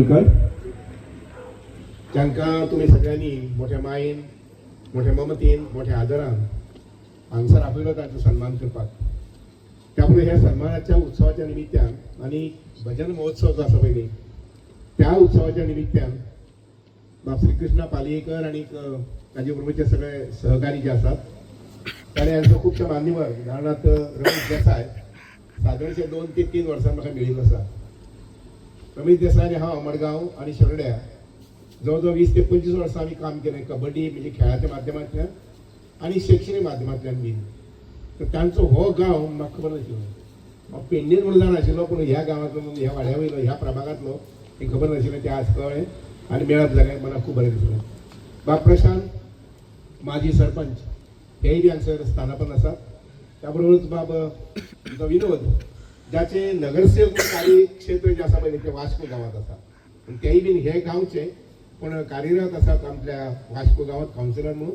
गोलकर, ज्यांका तुम्ही सगळ्यांनी मोठ्या मायेन, मोठ्या ममतेन, मोठ्या आदरान हांगसर आपयलो तांचो सन्मान करपाक. त्यामुळे ह्या सन्मानाच्या उत्सवाच्या निमित्तान आणि भजन महोत्सव जो आसा पयली त्या उत्सवाच्या निमित्तान बाब श्रीकृष्णा पालयेकर आणि ताजे बरोबरचे सगळे सहकारी जे आसात ताणे हांचो खुबशे मान्यवर उदाहरणार्थ रमेश देसाय सादारणशे 2 ते 3 वर्सां म्हाका मेळिल्लो आसा. रमेश देसाय आणि हांव मडगांव आणि शेरड्या जवळजवळ 20 ते 25 वर्सां आम्ही काम केलें कबड्डी म्हणजे खेळाच्या माध्यमांतल्यान आणि शैक्षणिक माध्यमांतल्यान बी. तर तांचो हो गांव म्हाका खबर नाशिल्लो. हांव पेडणेर म्हणून जाण आशिल्लो पूण ह्या गांवांतलो ह्या वाड्या वयलो ह्या प्रभागांतलो हें खबर नाशिल्लें. तें आज कळ्ळें आनी मेळत जालें. मला खूब बरें दिसलें. बाब प्रशांत माजी सरपंच हेय बी हांगसर स्थानापन्न आसात. त्या बरोबरच बाब तुमचो विनोद ज्याचे नगरसेवक कार्यक्षेत्र जे आसा पळय ते वास्को गांवांत आसा. पूण तेय बीन हे गांवचे पण कार्यरत आसात आपल्या वास्को गांवांत कावन्सिलर म्हणून.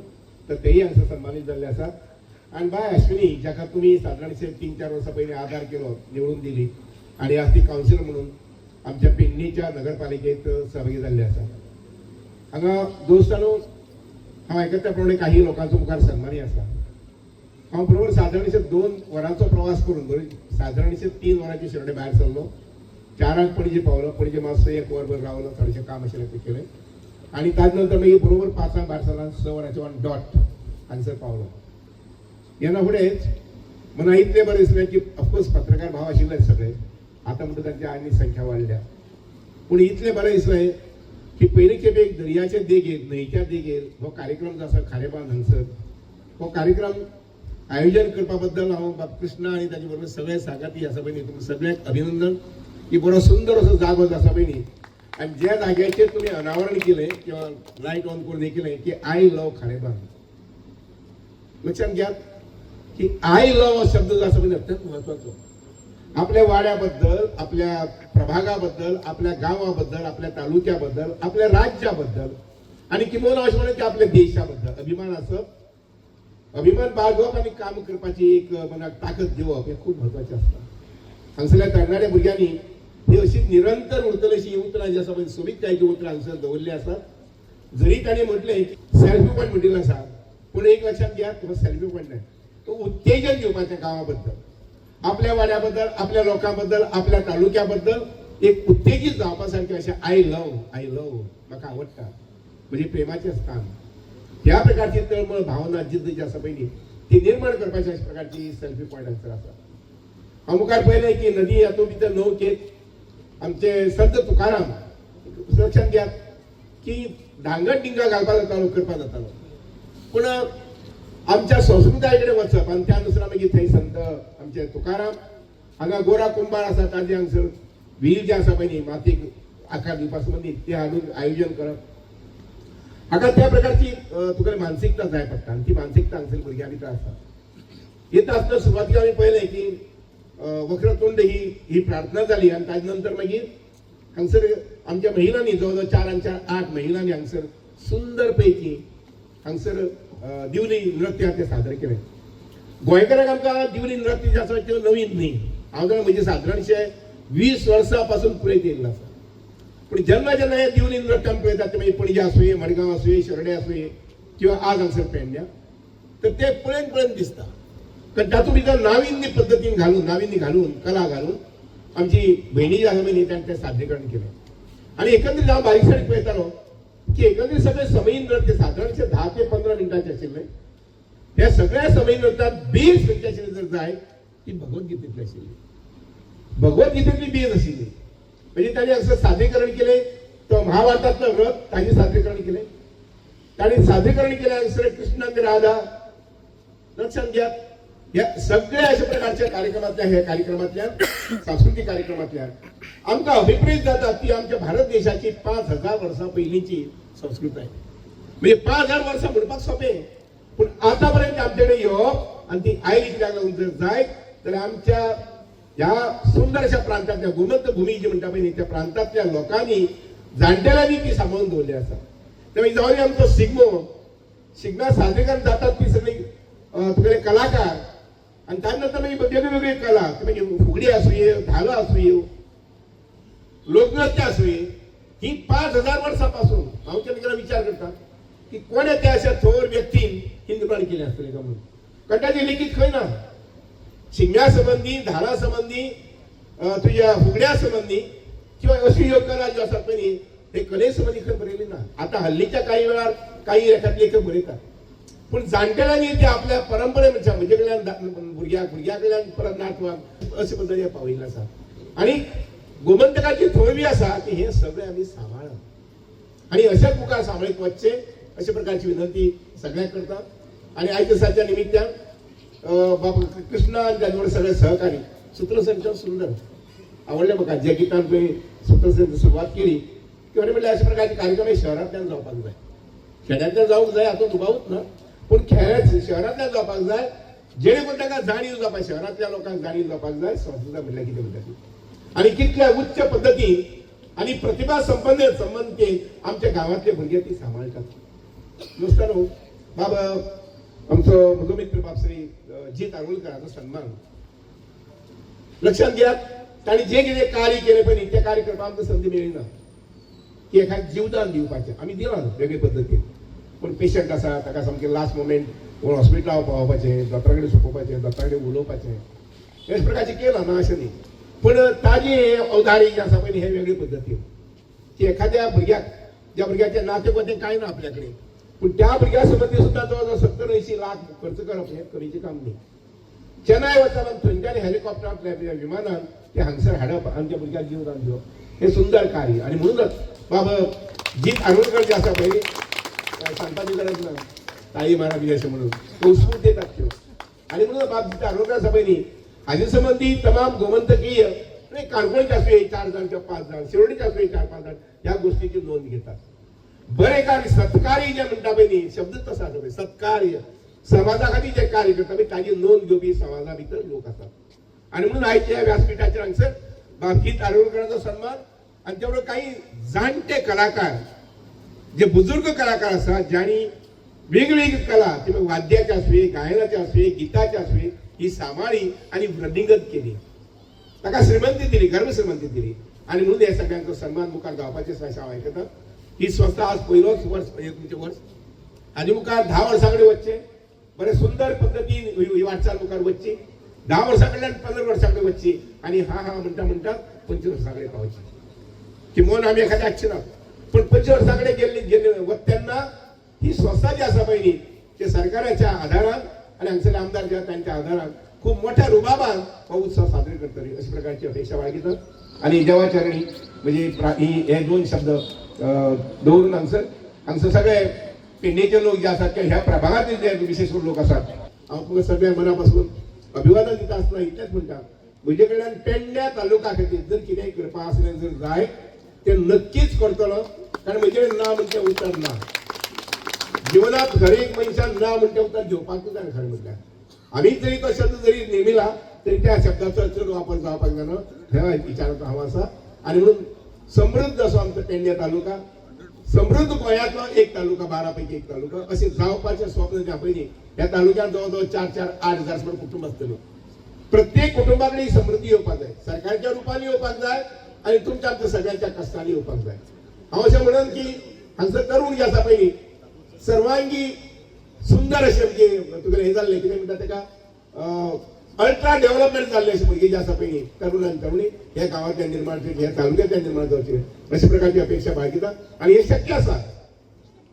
तर तेही हांगसर सन्मानीत जाल्ले आसात. आणि बाय अश्विनी जाका तुम्ही सादारणशे 3-4 वर्सां पयलीं आदार केलो निवडून दिली आणि आज ती कावन्सिलर म्हणून आमच्या पेडणेच्या नगरपालिकेत सहभागी जाल्ले आसा. हांगा दोस्तानो हांव आयकता त्या प्रमाणे काही लोकांचो मुखार सन्मानी आसा. हांव बरोबर सादारणशे 2 वरांचो प्रवास करून सादारणशे 3 वरांचे शेवटे भायर सरलो. 4 पणजे पावलो. पणजे मातसो 1 वरभर रावलो. थोडेशें काम आशिल्लें तें केलें आणि ताजे नंतर मागीर बरोबर 5 भायर सरला. 6 वरांचे 1 डॉट हांगसर पावलो. येना फुडेंच मना इतलें बरें दिसलें की ऑफकोर्स पत्रकार भाव आशिल्ले सगळे आतां म्हणटा तांची आनी संख्या वाडल्या. पूण इतलें बरें दिसलें की पयलीं खेपे एक दर्याचे देगेर न्हंयच्या देगेर हो कार्यक्रम जो आसा खारेबांद हांगसर हो कार्यक्रम आयोजन करपा बद्दल हांव बाब कृष्णा आनी ताचे बरोबर सगळे सांगाती आसा पळय न्ही तुमकां सगळ्यांक अभिनंदन. की बरो सुंदर असो जागो जो आसा पळय न्ही आनी ज्या जाग्याचेर तुमी अनावरण केलें किंवा लायट ऑन करून हे केलें की आय लव खारेबांद. लक्षात घ्यात की आय लव हो शब्द जो आसा पळय अत्यंत म्हत्वाचो. आपल्या वाड्याबद्दल, आपल्या प्रभागाबद्दल, आपल्या गावाबद्दल, आपल्या तालुक्याबद्दल, आपल्या राज्याबद्दल आणि किंवा अशें म्हणून की आपल्या देशाबद्दल अभिमान आसप, अभिमान बाळगप आणि काम करपाची एक मनाक ताकद दिवप हे खूप महत्वाचें आसता. हांगसरल्या तरणाट्या भुरग्यांनी ही अशी निरंतर उरतली अशी उतरां जी आसा पळय सोबीतकायेची उतरां हांगसर दवरली आसात. जरी ताणें म्हटलें सेल्फी पॉयंट म्हणिल्लो आसा पूण एक लक्षात घ्या तो सेल्फी पॉयंट नाही, तो उत्तेजन दिवपाचें गांवाबद्दल, आपल्या वाड्याबद्दल, आपल्या लोकांबद्दल, आपल्या तालुक्याबद्दल एक उत्तेजित जावपा सारकें अशें आय लव म्हाका आवडटा म्हणजे प्रेमाचें स्थान. ह्या प्रकारची तळमळ भावना जिद्द जी आसा पळय न्ही ती निर्माण करपाची अशा प्रकारची सेल्फी पॉयंट हांगसर आसा. हांव मुखार पळयलें की नदी हातूंत भितर नौकेत आमचे संत तुकाराम लक्षात घ्यात की धांगड डिंगा घालपा जातालो करपा जातालो. पूण आमच्या संस्कृताये कडेन वचप आनी त्या नुसार मागीर थंय संत आमचे तुकाराम हांगा गोरा कुंभार आसा ताजे हांगसर व्हील जे आसा पळय न्ही मातीक आकार दिवपा संबंदीत ते हाडून आयोजन करप. हाका त्या प्रकारची तुका मानसिकता जाय पडटा आनी ती मानसिकता हांगसर भुरग्यां भितर आसा. येता आसतना सुरवातीक आमी पळयलें की वक्रतुंड ही प्रार्थना जाली आनी ताजे नंतर मागीर हांगसर आमच्या महिलांनी जवळजवळ 4 आणि 4 8 महिलांनी हांगसर सुंदर पैकी हांगसर दिवली नृत्य ते सादर केलें. गोंयकारांक आमकां दिवली नृत्य जे आसा त्यो नवीन न्ही. हांव जाणा म्हणजे सादारणशे 20 वर्सां पासून पळयत येयल्लो आसा. पूण जेन्ना जेन्ना हे दिवली नृत्य आमी पळयतात ते मागीर पणजे आसूं, मडगांव आसूं, शेरडे आसूं किंवा आज हांगसर पेडण्या तर ते पळयन दिसता. कारण तातूंत भितर नाविन्य पद्दतीन घालून कला घालून आमची भयणी जी आसा न्ही ताणें तें सादरीकरण केलें. आनी एकंदरीत हांव बारीकसाणेन पळयतालो की एकंदरीत सगळे समयी नृत्य सादारणशे 10 ते 15 मिनटांचे आशिल्ले. ह्या सगळ्या समयी नृत्यांत बेज खंयची आशिल्ली जर जाय ती भगवद्गीतेंतली आशिल्ली. भगवद्गीतेंतली बेज आशिल्ली म्हणजे ताणें हांगसर सादरीकरण केलें. तो महाभारतांतलो रथ ताणें सादरीकरण केलें. ताणें सादरीकरण केलें हांगसर कृष्ण आनी राधा. लक्षात घ्यात ह्या सगळ्या अशा प्रकारच्या कार्यक्रमांतल्यान सांस्कृतिक कार्यक्रमांतल्यान आमकां अभिप्रेत जाता ती आमच्या भारत देशाची 5000 वर्सां पयलींची संस्कृताय. म्हणजे 5000 वर्सां म्हणपाक सोंपें पूण आतां पर्यंत आमचे कडेन येवप आनी ती आयली कित्याक लागून जर जायत जाल्यार आमच्या ह्या सुंदर अशा प्रांतांतल्या गोमंत भुमी जी म्हणटा पळय न्ही त्या प्रांतांतल्या लोकांनी जाणटेल्यांनी ती सांबाळून दवरली आसा. त्यामुळे जावं आमचो शिगम्या सादरीकरण जातात ती सगळी तुगेले कलाकार आणि त्यानंतर मागीर वेगवेगळी कला म्हणजे फुगडी आसूं, धालो आसूं, लोकनृत्य आसूं ही 5000 वर्षापासून हांव विचार करता की कोणे त्या अशा थोर व्यक्तीन ही निर्माण केली असतली का म्हणून. कारण ताची लिखीत खंय ना. शिगम्या संबंधी, धारा संबंधी, तुझ्या फुगड्या संबंधी किंवा अशी ह्यो कला ज्यो आसात पळय न्ही हे कले संबंधी खंय बरयली ना. आता हल्लीच्या काही वेळार काही रेखात लेखक बरयतात पण जाणटेल्यांनी ते आपल्या परंपरे म्हणजे कडल्यान भुरग्या कडल्यान परत नातवाक अशे पद्दतीन पावयल्लें आसा. आणि गोमंतकाची थोय बी आसा की हे सगळे आमी सांबाळप आणि अशाच मुखार सांबाळीत वचचे अशा प्रकारची विनंती सगळ्यांक करता. आणि आयच्या दिसाच्या निमित्यान बाबा कृष्णा आणि त्याचे सगळे सहकारी सूत्रसंचालन सुंदर आवडले म्हाका. जे गितान तुवें सूत्रसंचालन सुरवात केली की म्हटल्यार अशा प्रकारचे कार्यक्रम हे शहरांतल्यान जावपाक जाय. खेड्यांतल्यान जावंक जाय हातूंत दुबावूच ना पण शहरांतल्यान जावपाक जाय जेणे करून ताका जाणीव जावपाक शहरांतल्या लोकांक जाणीव जावपाक जाय संस्कृताय म्हटल्यार कितें म्हणटा ती. आणि कितल्या उच्च पद्धतीन आणि प्रतिभा संबंधीन आमच्या गावातले भुरगे ती सांबाळटात. नुसतं न्हू बाबा आमचो म्हजो मित्र बाबश्री जी तारवळकराचो सन्मान लक्षात घेयात. ताणी जे कितें कार्य केलें पळय न्ही ते कार्य करपाक आमकां संदी मेळ्ळी ना की एखाद जीवदान दिवपाचें आमी दिलां वेगळे पद्दतीन. पण पेशंट आसा ताका सामकें लास्ट मोमेंट कोण हॉस्पिटलांत पावोवपाचें, दोतोरा कडेन सोंपोवपाचें, दोतोरा कडेन उलोवपाचें हे प्रकारचें केलां ना अशें न्ही. पण ताजी अवधारी जे आसा पळय हे वेगळे पद्दतीन की एखाद्या भुरग्याक ज्या भुरग्याचें नातें गोतें कांय ना आपल्या कडेन पण त्या भुरग्या संबंधी सुद्दां जवळ 70-80 लाख खर्च करप हें कमीचें काम न्ही. चेन्नय वचून थंयच्यान हेलिकॉप्टरांतल्या विमानान ते हांगसर हाडप आमच्या भुरग्याक जीवदान दिवप हे सुंदर कार्य. आणि म्हणूनच बाबा जीत आरोलकर जे आसा पळय सांगपाची गरज ना ताई मारा बी अशें म्हणून उत्स्फूर्त येतात त्यो. आणि म्हणून बाब जीत आरोलकर आसा पळय न्ही हाजे संबंधी तमाम गोमंतकीय काणकोणचे आसूं 4 जाण किंवा 5 जाण, शिरोडीचे आसूं 4-5 जाण ह्या गोष्टीची नोंद घेतात. बरे कार्य सत्कार्य जे म्हणटा पळय न्ही शब्द तसो आसा पळय सत्कार्य समाजा खातीर जे कार्य करता पळय ताची नोंद घेवपी समाजा भितर लोक आसात. आणि म्हणून आयच्या व्यासपीठाचेर हांगसर बाबजीत आरोलकराचो सन्मान आणि तेवढे काही जाणटे कलाकार जे बुजुर्ग कलाकार आसात ज्यांनी वेगवेगळी कला ती वाद्याची आसुवी, गायनाची आसुवी, गिताची आसुवी ही सांबाळी आणि वृद्धिंगत केली. ताका श्रीमंती दिली, गर्भ श्रीमंती दिली. आणि म्हणून हे सगळ्यांचो सन्मान मुखार जावपाचे हांव आयकता. ही संस्था आज पहिलोच वर्ष तुमचे वर्ष आनी मुखार 10 वर्सां कडेन वचचे बरे सुंदर पद्दतीन ही वाटचाल मुखार वचची. 10 वर्सां कडल्यान 15 वर्सां कडेन वचची आणि हा म्हणटा 25 वर्सां कडेन पावची. किंवा आमी एखाद्या आयकचे ना पण 25 वर्सां कडेन गेले वत तेन्ना ही संस्था जी आसा पळय न्ही ते सरकाराच्या आधारान आणि हांगसरले आमदार जे तांच्या आधारान खूप मोठ्या रुबाबान हो उत्सव साजरे करतली अशा प्रकारची अपेक्षा बाळगिता. आणि देवाचरणी म्हणजे हे 2 शब्द दवरून हांगसर सगळे पेडणेचे लोक जे आसात किंवा ह्या प्रभागातले जे विशेष करून लोक आसात हांव तुमकां सगळ्या मना पासून अभिवादन दिता आसतना इतलेंच म्हणटा म्हजे कडल्यान पेडण्या तालुका खातीर जर कितेंय करपा आसलें जर जाय ते नक्कीच करतलो. कारण म्हजे ना म्हणचे उतर ना जिवनात हर एक मनशान ना म्हणटे उतर घेवपाकूच जाय. खरें म्हटल्यार आमी जरी तो शब्द जरी नेमिला तरी त्या शब्दाचो चड वापर जावपाक जायना ह्या विचाराचो हांव आसा. आणि म्हणून समृद्ध असो आमचो पेडण्या तालुका समृद्ध गोंयांतलो एक तालुका 12 पैकी एक तालुका अशें जावपाचें स्वप्न जे पळय न्ही ह्या तालुक्यांत जवळ जवळ 4-8 हजार कुटुंब आसतलीं. प्रत्येक कुटुंबा कडेन समृद्धी येवपाक जाय, सरकारच्या रुपान येवपाक जाय आणि तुमच्या आमच्या सगळ्यांच्या कश्टांनी येवपाक जाय. हांव अशें म्हणन की हांगसर तरुण जे आसा पळय न्ही सर्वांगी सुंदर अशें म्हणजे तुगेलें हें जाल्लें कितें म्हणटा ताका अल्ट्रा डेव्हलपमेंट जाल्लें अशें भुरगीं जे आसा पळय न्ही तरुण आनी तरुणी ह्या गांवांतल्यान निर्माण ह्या तालुक्यांतल्यान निर्माण जावचे अशा प्रकारची अपेक्षा बाळगिता. आणि हे शक्य आसा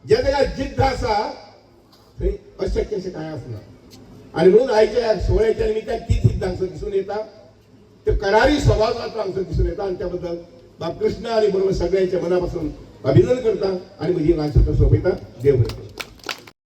ज्या जाग्यार जिद्द आसा थंय अशक्य अशें कांय आसना. आणि म्हणून आयच्या सोहळ्याच्या निमित्तान तीच जिद्द हांगसर दिसून येता. ते करारी स्वभाव हांगसर दिसून येता. आणि त्या बद्दल बाब कृष्ण आणि बरोबर सगळ्यांच्या मना पासून अभिनंदन करता आणि म्हजी ल्हानशी सोंपयता. देव बरें.